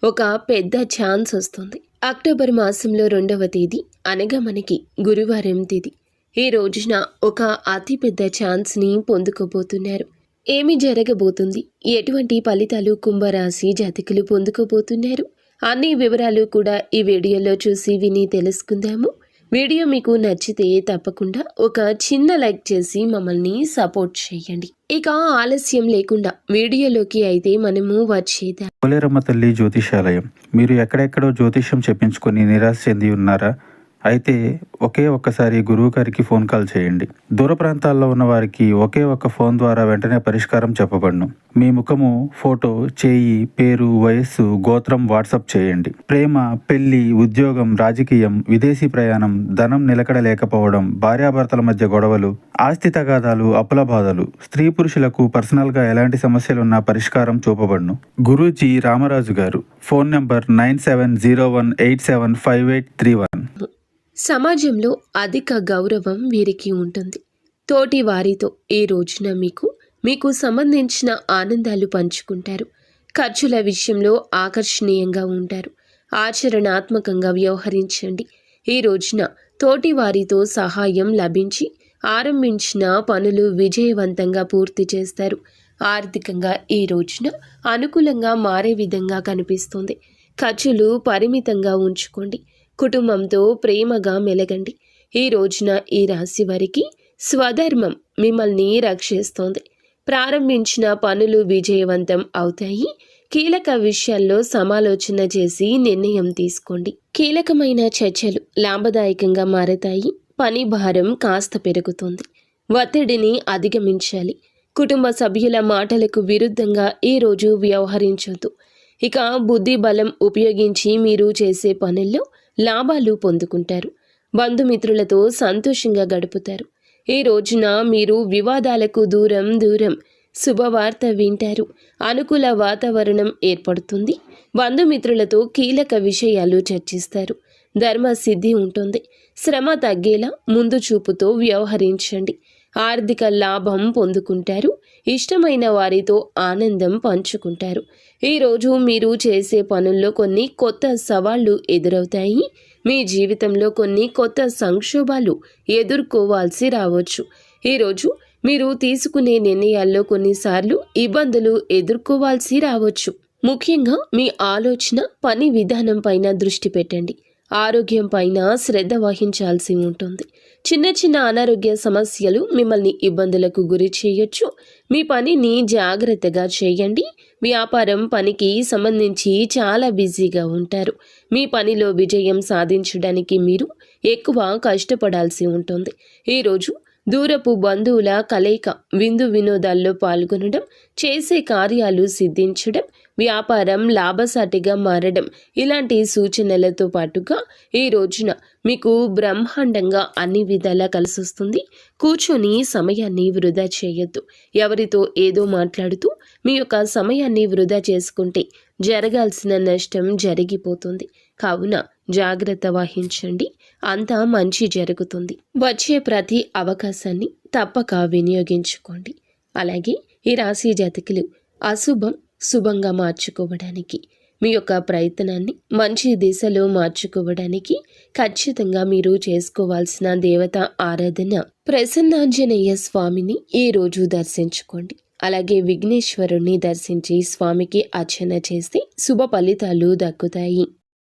ఒక పెద్ద ఛాన్స్ వస్తుంది. అక్టోబర్ మాసంలో 2వ తేదీ అనగా మనకి గురువారం తేదీ. ఈ రోజున ఒక అతిపెద్ద ఛాన్స్ని పొందుకోబోతున్నారు. ఏమి జరగబోతుంది, ఎటువంటి ఫలితాలు కుంభరాశి జాతకులు పొందుకోబోతున్నారు అన్ని వివరాలు కూడా ఈ వీడియోలో చూసి విని తెలుసుకుందాము. వీడియో మీకు నచ్చితే తప్పకుండా ఒక చిన్న లైక్ చేసి మమ్మల్ని సపోర్ట్ చేయండి. ఇక ఆలస్యం లేకుండా వీడియోలోకి అయితే మనము వచ్చేద్దాం. పోలేరమ్మ తల్లి జ్యోతిషాలయం. మీరు ఎక్కడెక్కడో జ్యోతిష్యం చెప్పించుకొని నిరాశ చెంది ఉన్నారా? అయితే ఒక్కసారి గురువు గారికి ఫోన్ కాల్ చేయండి. దూర ప్రాంతాల్లో ఉన్న వారికి ఒకే ఒక్క ఫోన్ ద్వారా వెంటనే పరిష్కారం చెప్పబడును. మీ ముఖము, ఫోటో, చేయి, పేరు, వయస్సు, గోత్రం వాట్సాప్ చేయండి. ప్రేమ, పెళ్లి, ఉద్యోగం, రాజకీయం, విదేశీ ప్రయాణం, ధనం నిలకడ లేకపోవడం, భార్యాభర్తల మధ్య గొడవలు, ఆస్తి తగాదాలు, అప్పుల బాధలు, స్త్రీ పురుషులకు పర్సనల్గా ఎలాంటి సమస్యలున్నా పరిష్కారం చూపబడును. గురూజీ రామరాజు గారు. Phone number 9701875831. సమాజంలో అధిక గౌరవం వీరికి ఉంటుంది. తోటి వారితో ఈ రోజున మీకు సంబంధించిన ఆనందాలు పంచుకుంటారు. ఖర్చుల విషయంలో ఆకర్షణీయంగా ఉంటారు. ఆచరణాత్మకంగా వ్యవహరించండి. ఈ రోజున తోటి వారితో సహాయం లభించి ఆరంభించిన పనులు విజయవంతంగా పూర్తి చేస్తారు. ఆర్థికంగా ఈ రోజున అనుకూలంగా మారే విధంగా కనిపిస్తుంది. ఖర్చులు పరిమితంగా ఉంచుకోండి. కుటుంబంతో ప్రేమగా మెలగండి. ఈ రోజున ఈ రాశి వారికి స్వధర్మం మిమ్మల్ని రక్షిస్తోంది. ప్రారంభించిన పనులు విజయవంతం అవుతాయి. కీలక విషయాల్లో సమాలోచన చేసి నిర్ణయం తీసుకోండి. కీలకమైన చర్చలు లాభదాయకంగా మారతాయి. పని భారం కాస్త పెరుగుతుంది. ఒత్తిడిని అధిగమించాలి. కుటుంబ సభ్యుల మాటలకు విరుద్ధంగా ఈరోజు వ్యవహరించొద్దు. ఇక బుద్ధి బలం ఉపయోగించి మీరు చేసే పనుల్లో లాభాలు పొందుకుంటారు. బంధుమిత్రులతో సంతోషంగా గడుపుతారు. ఈ రోజున మీరు వివాదాలకు దూరం శుభవార్త వింటారు. అనుకూల వాతావరణం ఏర్పడుతుంది. బంధుమిత్రులతో కీలక విషయాలు చర్చిస్తారు. ధర్మసిద్ధి ఉంటుంది. శ్రమ తగ్గేలా ముందు చూపుతో వ్యవహరించండి. ఆర్థిక లాభం పొందుకుంటారు. ఇష్టమైన వారితో ఆనందం పంచుకుంటారు. ఈరోజు మీరు చేసే పనుల్లో కొన్ని కొత్త సవాళ్లు ఎదురవుతాయి. మీ జీవితంలో కొన్ని కొత్త సంక్షోభాలు ఎదుర్కోవాల్సి రావచ్చు. ఈరోజు మీరు తీసుకునే నిర్ణయాల్లో కొన్నిసార్లు ఇబ్బందులు ఎదుర్కోవాల్సి రావచ్చు. ముఖ్యంగా మీ ఆలోచన, పని విధానం పైన దృష్టి పెట్టండి. ఆరోగ్యం పైన శ్రద్ధ వహించాల్సి ఉంటుంది. చిన్న అనారోగ్య సమస్యలు మిమ్మల్ని ఇబ్బందులకు గురి చేయొచ్చు. మీ పనిని జాగ్రత్తగా చేయండి. వ్యాపారం, పనికి సంబంధించి చాలా బిజీగా ఉంటారు. మీ పనిలో విజయం సాధించడానికి మీరు ఎక్కువ కష్టపడాల్సి ఉంటుంది. ఈరోజు దూరపు బంధువుల కలయిక, విందు వినోదాల్లో పాల్గొనడం, చేసే కార్యాలు సిద్ధించడం, వ్యాపారం లాభసాటిగా మారడం ఇలాంటి సూచనలతో పాటుగా ఈ రోజున మీకు బ్రహ్మాండంగా అన్ని విధాలా కలిసొస్తుంది. కూర్చొని సమయాన్ని వృధా చేయొద్దు. ఎవరితో ఏదో మాట్లాడుతూ మీ యొక్క సమయాన్ని వృధా చేసుకుంటే జరగాల్సిన నష్టం జరిగిపోతుంది. కావున జాగ్రత్త వహించండి. అంతా మంచి జరుగుతుంది. వచ్చే ప్రతి అవకాశాన్ని తప్పక వినియోగించుకోండి. అలాగే ఈ రాశి జాతకులు అశుభం శుభంగా మార్చుకోవడానికి, మీ యొక్క ప్రయత్నాన్ని మంచి దిశలో మార్చుకోవడానికి ఖచ్చితంగా మీరు చేసుకోవాల్సిన దేవత ఆరాధన ప్రసన్నాంజనేయ స్వామిని ఈ రోజు దర్శించుకోండి. అలాగే విఘ్నేశ్వరుణ్ణి దర్శించి స్వామికి అర్చన చేస్తే శుభ ఫలితాలు దక్కుతాయి.